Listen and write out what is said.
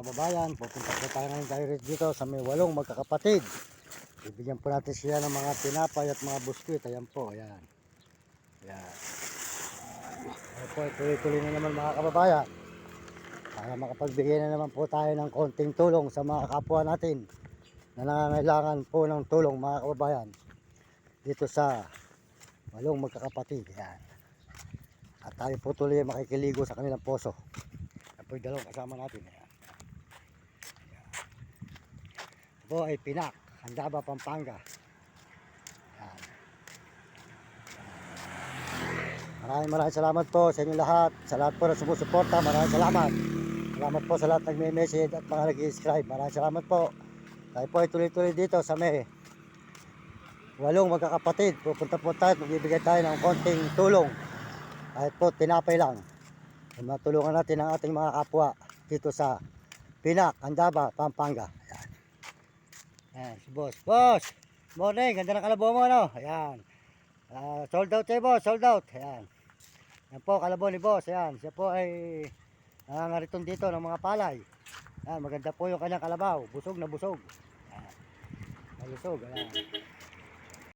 kababayan, pupunta po tayo ngayon direct dito sa may 8 magkakapatid. Bibigyan po natin sila ng mga tinapay at mga biskwit. Ayan po, ayan. Ayan. Ayan po, tuloy-tuloy na naman mga kababayan. Para makapagbigay na naman po tayo ng konting tulong sa mga kapwa natin na nangangailangan po ng tulong mga kababayan. Dito sa 8 magkakapatid. Ayan. At tayo po tuloy makikiligo sa kanilang poso. Ayan po yung dalawang kasama natin. Ayan. Po ay Pinak, Handaba, Pampanga. Ayan. Maraming salamat po sa inyo lahat. Sa lahat po na sumusuporta, maraming salamat. Salamat po sa lahat nagme-message at mga nag-subscribe. Maraming salamat po. Tayo po ay tuloy-tuloy dito sa may 8 magkakapatid. Pupunta po tayo at magbibigay tayo ng konting tulong. Kahit po tinapay lang. Matulungan natin ang ating mga kapwa dito sa Pinak, Handaba, Pampanga. Ayan. Ayan, si boss. Boss! Morning! Ganda ng kalabaw mo, no? Ayan. Sold out siya, boss. Sold out. Ayan. Ayan po, kalabaw ni boss. Ayan. Siya po ay nangangariton dito ng mga palay. Ayan, maganda po yung kanyang kalabaw. Busog na busog. Ayan. Malusog. Ayan.